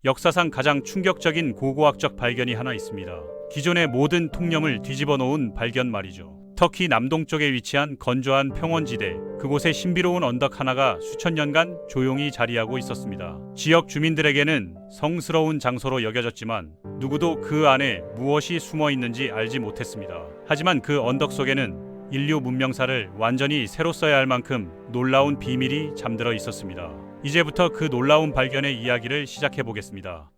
역사상 가장 충격적인 고고학적 발견이 하나 있습니다. 기존의 모든 통념을 뒤집어 놓은 발견 말이죠. 터키 남동쪽에 위치한 건조한 평원지대, 그곳에 신비로운 언덕 하나가 수천 년간 조용히 자리하고 있었습니다. 지역 주민들에게는 성스러운 장소로 여겨졌지만 누구도 그 안에 무엇이 숨어 있는지 알지 못했습니다. 하지만 그 언덕 속에는 인류 문명사를 완전히 새로 써야 할 만큼 놀라운 비밀이 잠들어 있었습니다. 이제부터 그 놀라운 발견의 이야기를 시작해 보겠습니다.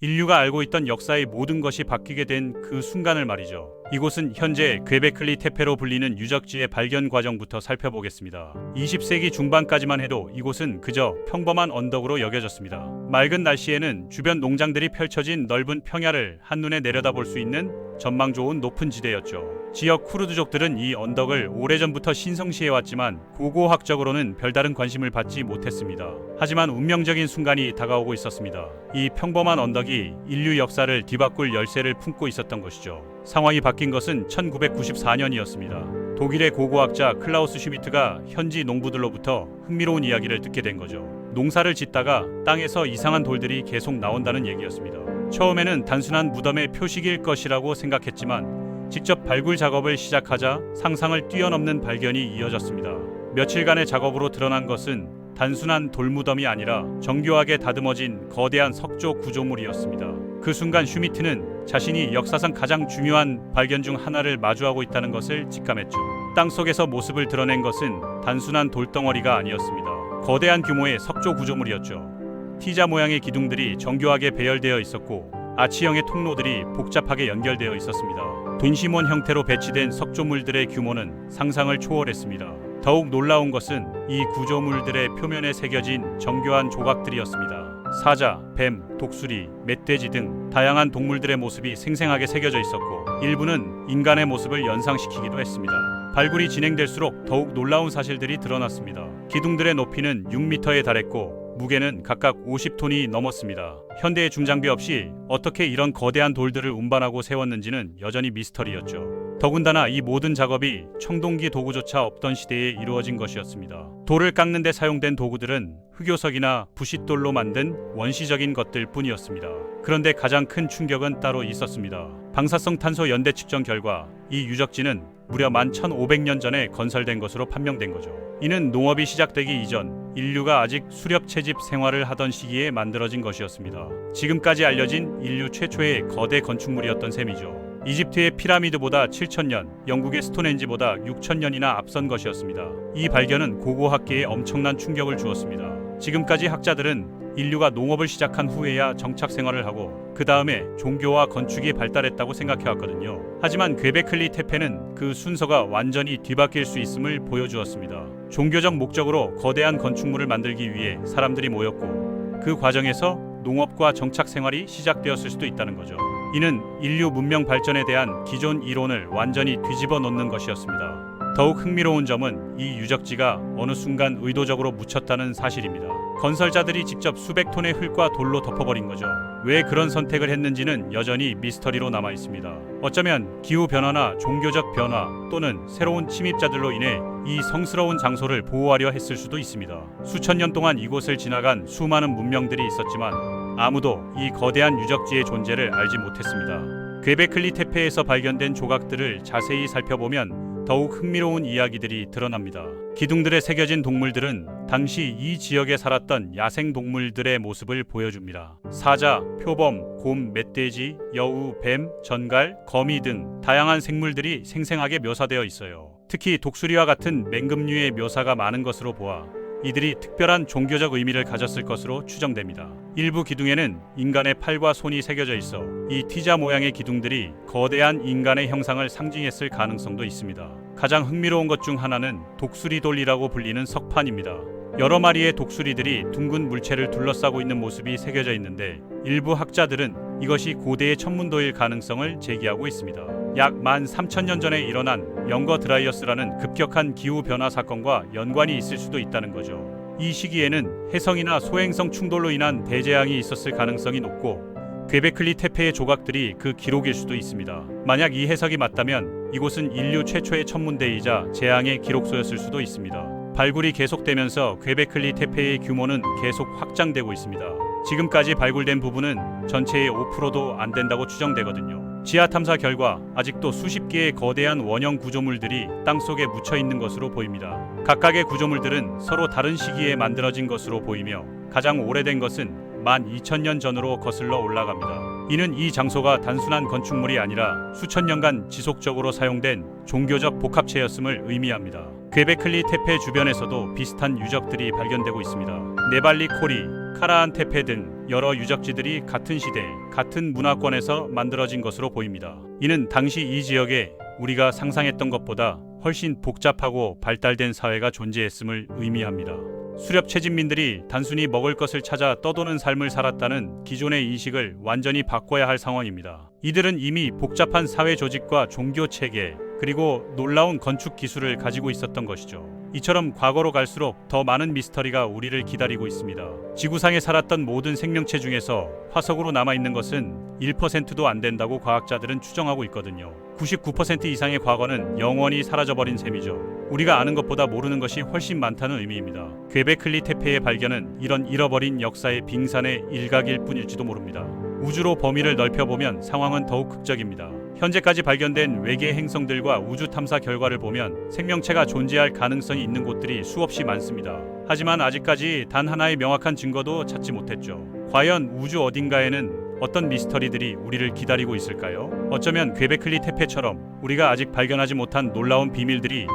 인류가 알고 있던 역사의 모든 것이 바뀌게 된 그 순간을 말이죠. 이곳은 현재 괭베클리 테페로 불리는 유적지의 발견 과정부터 살펴보겠습니다. 20세기 중반까지만 해도 이곳은 그저 평범한 언덕으로 여겨졌습니다. 맑은 날씨에는 주변 농장들이 펼쳐진 넓은 평야를 한눈에 내려다볼 수 있는 전망 좋은 높은 지대였죠. 지역 쿠르드족들은 이 언덕을 오래전부터 신성시해왔지만 고고학적으로는 별다른 관심을 받지 못했습니다. 하지만 운명적인 순간이 다가오고 있었습니다. 이 평범한 언덕이 인류 역사를 뒤바꿀 열쇠를 품고 있었던 것이죠. 상황이 바뀐 것은 1994년이었습니다. 독일의 고고학자 클라우스 슈미트가 현지 농부들로부터 흥미로운 이야기를 듣게 된 거죠. 농사를 짓다가 땅에서 이상한 돌들이 계속 나온다는 얘기였습니다. 처음에는 단순한 무덤의 표식일 것이라고 생각했지만 직접 발굴 작업을 시작하자 상상을 뛰어넘는 발견이 이어졌습니다. 며칠간의 작업으로 드러난 것은 단순한 돌무덤이 아니라 정교하게 다듬어진 거대한 석조 구조물이었습니다. 그 순간 슈미트는 자신이 역사상 가장 중요한 발견 중 하나를 마주하고 있다는 것을 직감했죠. 땅속에서 모습을 드러낸 것은 단순한 돌덩어리가 아니었습니다. 거대한 규모의 석조 구조물이었죠. T자 모양의 기둥들이 정교하게 배열되어 있었고 아치형의 통로들이 복잡하게 연결되어 있었습니다. 분심원 형태로 배치된 석조물들의 규모는 상상을 초월했습니다. 더욱 놀라운 것은 이 구조물들의 표면에 새겨진 정교한 조각들이었습니다. 사자, 뱀, 독수리, 멧돼지 등 다양한 동물들의 모습이 생생하게 새겨져 있었고 일부는 인간의 모습을 연상시키기도 했습니다. 발굴이 진행될수록 더욱 놀라운 사실들이 드러났습니다. 기둥들의 높이는 6m에 달했고 무게는 각각 50톤이 넘었습니다. 현대의 중장비 없이 어떻게 이런 거대한 돌들을 운반하고 세웠는지는 여전히 미스터리였죠. 더군다나 이 모든 작업이 청동기 도구조차 없던 시대에 이루어진 것이었습니다. 돌을 깎는 데 사용된 도구들은 흑요석이나 부싯돌로 만든 원시적인 것들 뿐이었습니다. 그런데 가장 큰 충격은 따로 있었습니다. 방사성 탄소 연대 측정 결과 이 유적지는 무려 1500년 전에 건설된 것으로 판명된 거죠. 이는 농업이 시작되기 이전 인류가 아직 수렵 채집 생활을 하던 시기에 만들어진 것이었습니다. 지금까지 알려진 인류 최초의 거대 건축물이었던 셈이죠. 이집트의 피라미드보다 7000년, 영국의 스톤헨지보다 6000년이나 앞선 것이었습니다. 이 발견은 고고학계에 엄청난 충격을 주었습니다. 지금까지 학자들은 인류가 농업을 시작한 후에야 정착 생활을 하고 그 다음에 종교와 건축이 발달했다고 생각해왔거든요. 하지만 괭베클리 테페는 그 순서가 완전히 뒤바뀔 수 있음을 보여주었습니다. 종교적 목적으로 거대한 건축물을 만들기 위해 사람들이 모였고 그 과정에서 농업과 정착 생활이 시작되었을 수도 있다는 거죠. 이는 인류 문명 발전에 대한 기존 이론을 완전히 뒤집어 놓는 것이었습니다. 더욱 흥미로운 점은 이 유적지가 어느 순간 의도적으로 묻혔다는 사실입니다. 건설자들이 직접 수백 톤의 흙과 돌로 덮어버린 거죠. 왜 그런 선택을 했는지는 여전히 미스터리로 남아 있습니다. 어쩌면 기후변화나 종교적 변화 또는 새로운 침입자들로 인해 이 성스러운 장소를 보호하려 했을 수도 있습니다. 수천 년 동안 이곳을 지나간 수많은 문명들이 있었지만 아무도 이 거대한 유적지의 존재를 알지 못했습니다. 괭베클리 테페에서 발견된 조각들을 자세히 살펴보면 더욱 흥미로운 이야기들이 드러납니다. 기둥들에 새겨진 동물들은 당시 이 지역에 살았던 야생 동물들의 모습을 보여줍니다. 사자, 표범, 곰, 멧돼지, 여우, 뱀, 전갈, 거미 등 다양한 생물들이 생생하게 묘사되어 있어요. 특히 독수리와 같은 맹금류의 묘사가 많은 것으로 보아 이들이 특별한 종교적 의미를 가졌을 것으로 추정됩니다. 일부 기둥에는 인간의 팔과 손이 새겨져 있어 이 T자 모양의 기둥들이 거대한 인간의 형상을 상징했을 가능성도 있습니다. 가장 흥미로운 것 중 하나는 독수리돌이라고 불리는 석판입니다. 여러 마리의 독수리들이 둥근 물체를 둘러싸고 있는 모습이 새겨져 있는데 일부 학자들은 이것이 고대의 천문도일 가능성을 제기하고 있습니다. 약 13,000년 전에 일어난 영거 드라이어스라는 급격한 기후변화 사건과 연관이 있을 수도 있다는 거죠. 이 시기에는 해성이나 소행성 충돌로 인한 대재앙이 있었을 가능성이 높고 괭베클리 테페의 조각들이 그 기록일 수도 있습니다. 만약 이 해석이 맞다면 이곳은 인류 최초의 천문대이자 재앙의 기록소였을 수도 있습니다. 발굴이 계속되면서 퀘베클리 테페의 규모는 계속 확장되고 있습니다. 지금까지 발굴된 부분은 전체의 5%도 안 된다고 추정되거든요. 지하 탐사 결과 아직도 수십 개의 거대한 원형 구조물들이 땅속에 묻혀 있는 것으로 보입니다. 각각의 구조물들은 서로 다른 시기에 만들어진 것으로 보이며 가장 오래된 것은 12,000년 전으로 거슬러 올라갑니다. 이는 이 장소가 단순한 건축물이 아니라 수천 년간 지속적으로 사용된 종교적 복합체였음을 의미합니다. 퀘베클리 테페 주변에서도 비슷한 유적들이 발견되고 있습니다. 네발리 코리, 카라한 테페 등 여러 유적지들이 같은 시대, 같은 문화권에서 만들어진 것으로 보입니다. 이는 당시 이 지역에 우리가 상상했던 것보다 훨씬 복잡하고 발달된 사회가 존재했음을 의미합니다. 수렵 채집민들이 단순히 먹을 것을 찾아 떠도는 삶을 살았다는 기존의 인식을 완전히 바꿔야 할 상황입니다. 이들은 이미 복잡한 사회 조직과 종교 체계, 그리고 놀라운 건축 기술을 가지고 있었던 것이죠. 이처럼 과거로 갈수록 더 많은 미스터리가 우리를 기다리고 있습니다. 지구상에 살았던 모든 생명체 중에서 화석으로 남아있는 것은 1%도 안 된다고 과학자들은 추정하고 있거든요. 99% 이상의 과거는 영원히 사라져버린 셈이죠. 우리가 아는 것보다 모르는 것이 훨씬 많다는 의미입니다. 퀘베클리 테페의 발견은 이런 잃어버린 역사의 빙산의 일각일 뿐일지도 모릅니다. 우주로 범위를 넓혀보면 상황은 더욱 극적입니다. 현재까지 발견된 외계 행성들과 우주 탐사 결과를 보면 생명체가 존재할 가능성이 있는 곳들이 수없이 많습니다. 하지만 아직까지 단 하나의 명확한 증거도 찾지 못했죠. 과연 우주 어딘가에는 어떤 미스터리들이 우리를 기다리고 있을까요? 어쩌면 퀘베클리 테페처럼 우리가 아직 발견하지 못한 놀라운 비밀들이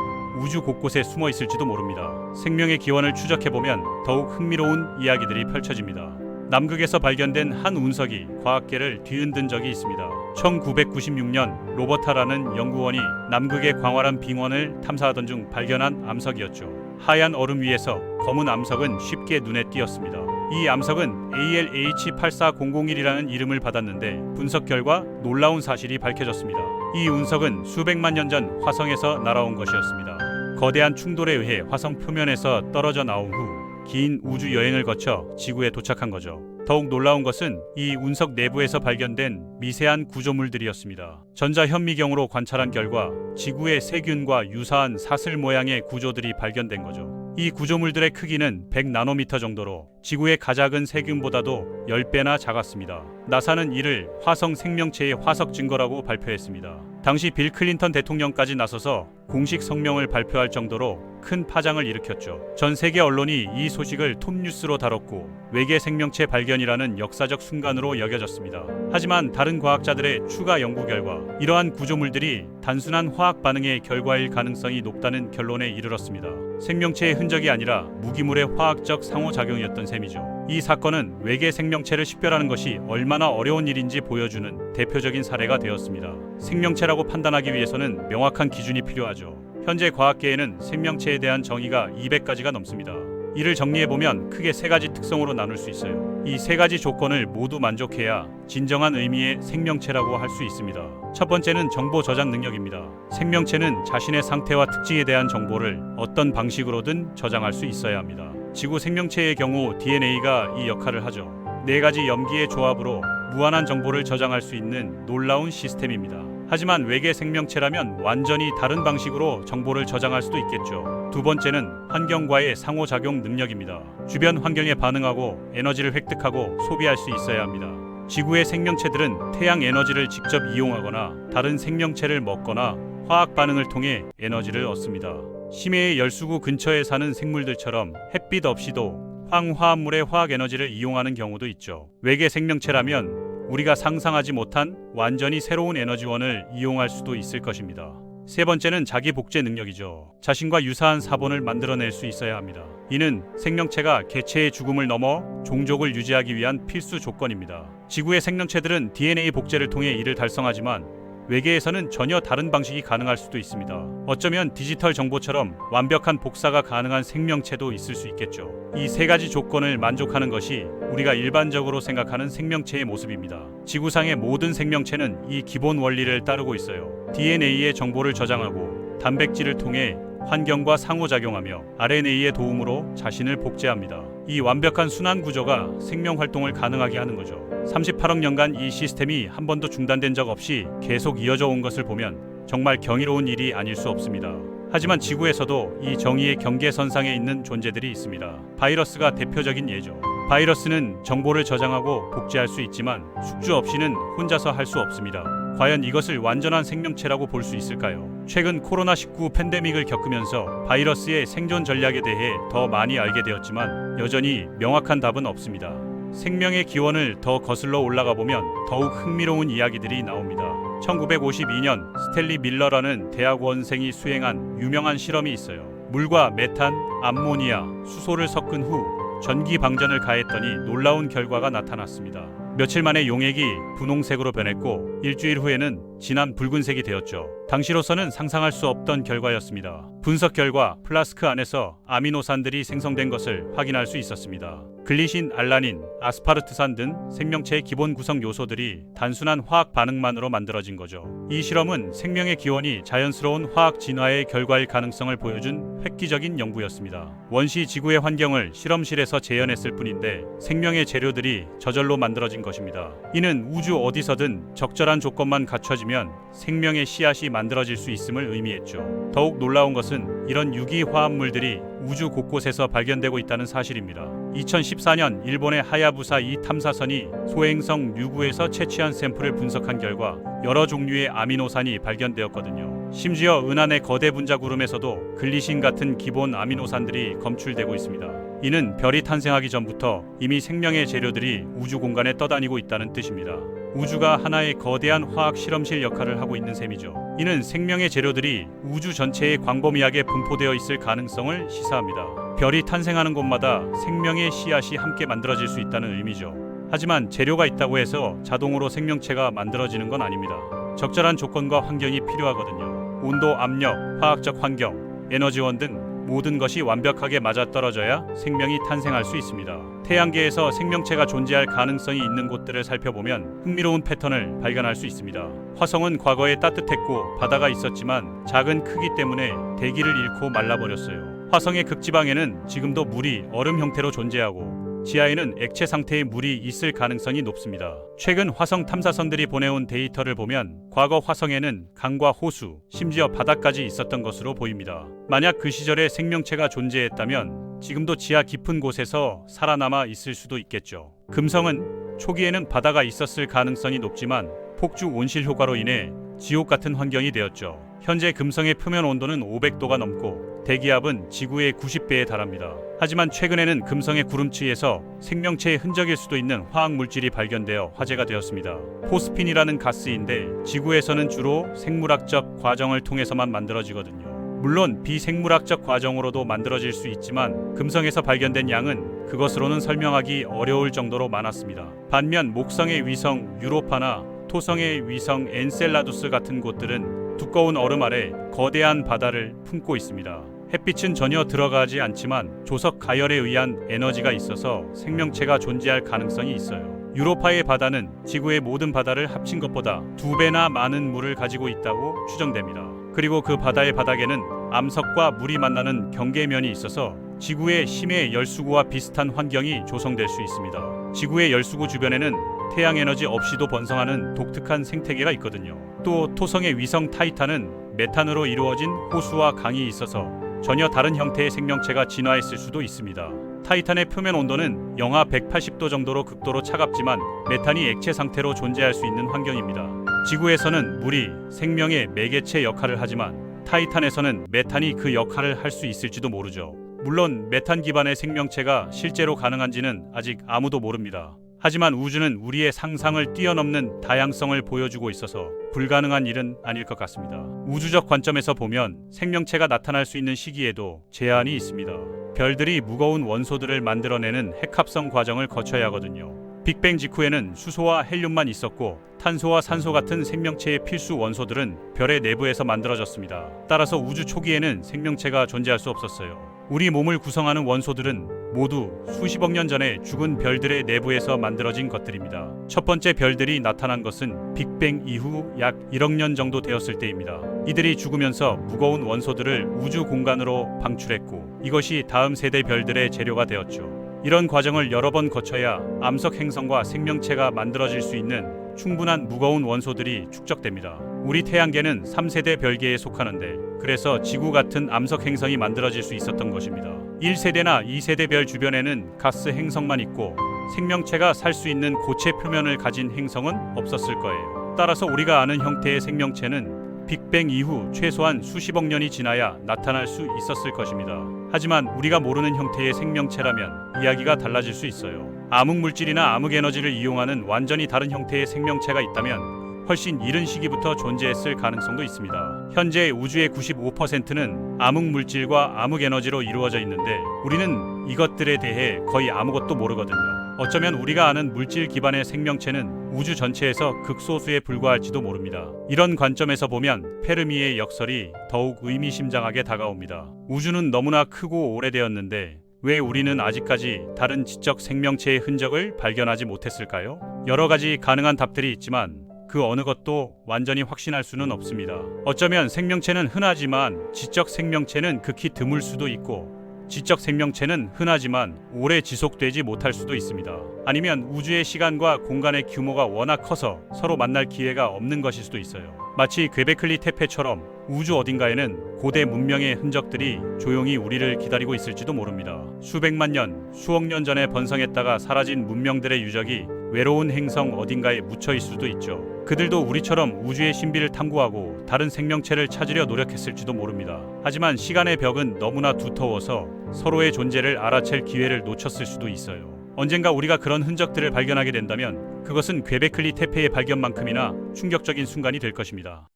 우주 곳곳에 숨어 있을지도 모릅니다. 생명의 기원을 추적해보면 더욱 흥미로운 이야기들이 펼쳐집니다. 남극에서 발견된 한 운석이 과학계를 뒤흔든 적이 있습니다. 1996년 로버타라는 연구원이 남극의 광활한 빙원을 탐사하던 중 발견한 암석이었죠. 하얀 얼음 위에서 검은 암석은 쉽게 눈에 띄었습니다. 이 암석은 ALH84001이라는 이름을 받았는데 분석 결과 놀라운 사실이 밝혀졌습니다. 이 운석은 수백만 년 전 화성에서 날아온 것이었습니다. 거대한 충돌에 의해 화성 표면에서 떨어져 나온 후 긴 우주 여행을 거쳐 지구에 도착한 거죠. 더욱 놀라운 것은 이 운석 내부에서 발견된 미세한 구조물들이었습니다. 전자현미경으로 관찰한 결과 지구의 세균과 유사한 사슬 모양의 구조들이 발견된 거죠. 이 구조물들의 크기는 100나노미터 정도로 지구의 가작은 세균보다도 10배나 작았습니다. 나사는 이를 화성 생명체의 화석 증거라고 발표했습니다. 당시 빌 클린턴 대통령까지 나서서 공식 성명을 발표할 정도로 큰 파장을 일으켰죠. 전 세계 언론이 이 소식을 톱뉴스로 다뤘고 외계 생명체 발견이라는 역사적 순간으로 여겨졌습니다. 하지만 다른 과학자들의 추가 연구 결과 이러한 구조물들이 단순한 화학 반응의 결과일 가능성이 높다는 결론에 이르렀습니다. 생명체의 흔적이 아니라 무기물의 화학적 상호작용이었던 셈이죠. 이 사건은 외계 생명체를 식별하는 것이 얼마나 어려운 일인지 보여주는 대표적인 사례가 되었습니다. 생명체라고 판단하기 위해서는 명확한 기준이 필요하죠. 현재 과학계에는 생명체에 대한 정의가 200가지가 넘습니다. 이를 정리해보면 크게 3가지 특성으로 나눌 수 있어요. 이 3가지 조건을 모두 만족해야 진정한 의미의 생명체라고 할 수 있습니다. 첫 번째는 정보 저장 능력입니다. 생명체는 자신의 상태와 특징에 대한 정보를 어떤 방식으로든 저장할 수 있어야 합니다. 지구 생명체의 경우 DNA가 이 역할을 하죠. 4가지 염기의 조합으로 무한한 정보를 저장할 수 있는 놀라운 시스템입니다. 하지만 외계 생명체라면 완전히 다른 방식으로 정보를 저장할 수도 있겠죠. 두 번째는 환경과의 상호작용 능력입니다. 주변 환경에 반응하고 에너지를 획득하고 소비할 수 있어야 합니다. 지구의 생명체들은 태양 에너지를 직접 이용하거나 다른 생명체를 먹거나 화학 반응을 통해 에너지를 얻습니다. 심해의 열수구 근처에 사는 생물들처럼 햇빛 없이도 황화합물의 화학 에너지를 이용하는 경우도 있죠. 외계 생명체라면 우리가 상상하지 못한 완전히 새로운 에너지원을 이용할 수도 있을 것입니다. 세 번째는 자기 복제 능력이죠. 자신과 유사한 사본을 만들어낼 수 있어야 합니다. 이는 생명체가 개체의 죽음을 넘어 종족을 유지하기 위한 필수 조건입니다. 지구의 생명체들은 DNA 복제를 통해 이를 달성하지만 외계에서는 전혀 다른 방식이 가능할 수도 있습니다. 어쩌면 디지털 정보처럼 완벽한 복사가 가능한 생명체도 있을 수 있겠죠. 이 3가지 조건을 만족하는 것이 우리가 일반적으로 생각하는 생명체의 모습입니다. 지구상의 모든 생명체는 이 기본 원리를 따르고 있어요. DNA의 정보를 저장하고 단백질을 통해 환경과 상호작용하며 RNA의 도움으로 자신을 복제합니다. 이 완벽한 순환 구조가 생명 활동을 가능하게 하는 거죠. 38억 년간 이 시스템이 한 번도 중단된 적 없이 계속 이어져 온 것을 보면 정말 경이로운 일이 아닐 수 없습니다. 하지만 지구에서도 이 정의의 경계선상에 있는 존재들이 있습니다. 바이러스가 대표적인 예죠. 바이러스는 정보를 저장하고 복제할 수 있지만 숙주 없이는 혼자서 할 수 없습니다. 과연 이것을 완전한 생명체라고 볼 수 있을까요? 최근 코로나19 팬데믹을 겪으면서 바이러스의 생존 전략에 대해 더 많이 알게 되었지만 여전히 명확한 답은 없습니다. 생명의 기원을 더 거슬러 올라가 보면 더욱 흥미로운 이야기들이 나옵니다. 1952년 스탠리 밀러라는 대학원생이 수행한 유명한 실험이 있어요. 물과 메탄, 암모니아, 수소를 섞은 후 전기 방전을 가했더니 놀라운 결과가 나타났습니다. 며칠 만에 용액이 분홍색으로 변했고 일주일 후에는 진한 붉은색이 되었죠. 당시로서는 상상할 수 없던 결과였습니다. 분석 결과 플라스크 안에서 아미노산들이 생성된 것을 확인할 수 있었습니다. 글리신, 알라닌, 아스파르트산 등 생명체의 기본 구성 요소들이 단순한 화학 반응만으로 만들어진 거죠. 이 실험은 생명의 기원이 자연스러운 화학 진화의 결과일 가능성을 보여준 획기적인 연구였습니다. 원시 지구의 환경을 실험실에서 재현했을 뿐인데 생명의 재료들이 저절로 만들어진 것입니다. 이는 우주 어디서든 적절한 조건만 갖춰지면 생명의 씨앗이 만들어질 수 있음을 의미했죠. 더욱 놀라운 것은 이런 유기 화합물들이 우주 곳곳에서 발견되고 있다는 사실입니다. 2014년 일본의 하야부사 2 탐사선이 소행성 류구에서 채취한 샘플을 분석한 결과 여러 종류의 아미노산이 발견되었거든요. 심지어 은하의 거대 분자 구름에서도 글리신 같은 기본 아미노산들이 검출되고 있습니다. 이는 별이 탄생하기 전부터 이미 생명의 재료들이 우주 공간에 떠다니고 있다는 뜻입니다. 우주가 하나의 거대한 화학 실험실 역할을 하고 있는 셈이죠. 이는 생명의 재료들이 우주 전체에 광범위하게 분포되어 있을 가능성을 시사합니다. 별이 탄생하는 곳마다 생명의 씨앗이 함께 만들어질 수 있다는 의미죠. 하지만 재료가 있다고 해서 자동으로 생명체가 만들어지는 건 아닙니다. 적절한 조건과 환경이 필요하거든요. 온도, 압력, 화학적 환경, 에너지원 등 모든 것이 완벽하게 맞아떨어져야 생명이 탄생할 수 있습니다. 태양계에서 생명체가 존재할 가능성이 있는 곳들을 살펴보면 흥미로운 패턴을 발견할 수 있습니다. 화성은 과거에 따뜻했고 바다가 있었지만 작은 크기 때문에 대기를 잃고 말라버렸어요. 화성의 극지방에는 지금도 물이 얼음 형태로 존재하고 지하에는 액체 상태의 물이 있을 가능성이 높습니다. 최근 화성 탐사선들이 보내온 데이터를 보면 과거 화성에는 강과 호수, 심지어 바다까지 있었던 것으로 보입니다. 만약 그 시절에 생명체가 존재했다면 지금도 지하 깊은 곳에서 살아남아 있을 수도 있겠죠. 금성은 초기에는 바다가 있었을 가능성이 높지만 폭주 온실 효과로 인해 지옥 같은 환경이 되었죠. 현재 금성의 표면 온도는 500도가 넘고 대기압은 지구의 90배에 달합니다. 하지만 최근에는 금성의 구름치에서 생명체의 흔적일 수도 있는 화학 물질이 발견되어 화제가 되었습니다. 포스핀이라는 가스인데 지구에서는 주로 생물학적 과정을 통해서만 만들어지거든요. 물론 비생물학적 과정으로도 만들어질 수 있지만 금성에서 발견된 양은 그것으로는 설명하기 어려울 정도로 많았습니다. 반면 목성의 위성 유로파나 토성의 위성 엔셀라두스 같은 곳들은 두꺼운 얼음 아래 거대한 바다를 품고 있습니다. 햇빛은 전혀 들어가지 않지만 조석 가열에 의한 에너지가 있어서 생명체가 존재할 가능성이 있어요. 유로파의 바다는 지구의 모든 바다를 합친 것보다 2배나 많은 물을 가지고 있다고 추정됩니다. 그리고 그 바다의 바닥에는 암석과 물이 만나는 경계면이 있어서 지구의 심해 열수구와 비슷한 환경이 조성될 수 있습니다. 지구의 열수구 주변에는 태양 에너지 없이도 번성하는 독특한 생태계가 있거든요. 또 토성의 위성 타이탄은 메탄으로 이루어진 호수와 강이 있어서 전혀 다른 형태의 생명체가 진화했을 수도 있습니다. 타이탄의 표면 온도는 영하 180도 정도로 극도로 차갑지만 메탄이 액체 상태로 존재할 수 있는 환경입니다. 지구에서는 물이 생명의 매개체 역할을 하지만 타이탄에서는 메탄이 그 역할을 할 수 있을지도 모르죠. 물론 메탄 기반의 생명체가 실제로 가능한지는 아직 아무도 모릅니다. 하지만 우주는 우리의 상상을 뛰어넘는 다양성을 보여주고 있어서 불가능한 일은 아닐 것 같습니다. 우주적 관점에서 보면 생명체가 나타날 수 있는 시기에도 제한이 있습니다. 별들이 무거운 원소들을 만들어내는 핵합성 과정을 거쳐야 하거든요. 빅뱅 직후에는 수소와 헬륨만 있었고 탄소와 산소 같은 생명체의 필수 원소들은 별의 내부에서 만들어졌습니다. 따라서 우주 초기에는 생명체가 존재할 수 없었어요. 우리 몸을 구성하는 원소들은 모두 수십억 년 전에 죽은 별들의 내부에서 만들어진 것들입니다. 첫 번째 별들이 나타난 것은 빅뱅 이후 약 1억 년 정도 되었을 때입니다. 이들이 죽으면서 무거운 원소들을 우주 공간으로 방출했고 이것이 다음 세대 별들의 재료가 되었죠. 이런 과정을 여러 번 거쳐야 암석 행성과 생명체가 만들어질 수 있는 충분한 무거운 원소들이 축적됩니다. 우리 태양계는 3세대 별계에 속하는데 그래서 지구 같은 암석 행성이 만들어질 수 있었던 것입니다. 1세대나 2세대 별 주변에는 가스 행성만 있고 생명체가 살 수 있는 고체 표면을 가진 행성은 없었을 거예요. 따라서 우리가 아는 형태의 생명체는 빅뱅 이후 최소한 수십억 년이 지나야 나타날 수 있었을 것입니다. 하지만 우리가 모르는 형태의 생명체라면 이야기가 달라질 수 있어요. 암흑물질이나 암흑에너지를 이용하는 완전히 다른 형태의 생명체가 있다면 훨씬 이른 시기부터 존재했을 가능성도 있습니다. 현재 우주의 95%는 암흑물질과 암흑에너지로 이루어져 있는데 우리는 이것들에 대해 거의 아무것도 모르거든요. 어쩌면 우리가 아는 물질 기반의 생명체는 우주 전체에서 극소수에 불과할지도 모릅니다. 이런 관점에서 보면 페르미의 역설이 더욱 의미심장하게 다가옵니다. 우주는 너무나 크고 오래되었는데 왜 우리는 아직까지 다른 지적 생명체의 흔적을 발견하지 못했을까요? 여러 가지 가능한 답들이 있지만 그 어느 것도 완전히 확신할 수는 없습니다. 어쩌면 생명체는 흔하지만 지적 생명체는 극히 드물 수도 있고 지적 생명체는 흔하지만 오래 지속되지 못할 수도 있습니다. 아니면 우주의 시간과 공간의 규모가 워낙 커서 서로 만날 기회가 없는 것일 수도 있어요. 마치 괴베클리 테페처럼 우주 어딘가에는 고대 문명의 흔적들이 조용히 우리를 기다리고 있을지도 모릅니다. 수백만 년, 수억 년 전에 번성했다가 사라진 문명들의 유적이 외로운 행성 어딘가에 묻혀 있을 수도 있죠. 그들도 우리처럼 우주의 신비를 탐구하고 다른 생명체를 찾으려 노력했을지도 모릅니다. 하지만 시간의 벽은 너무나 두터워서 서로의 존재를 알아챌 기회를 놓쳤을 수도 있어요. 언젠가 우리가 그런 흔적들을 발견하게 된다면 그것은 괴베클리 테페의 발견만큼이나 충격적인 순간이 될 것입니다.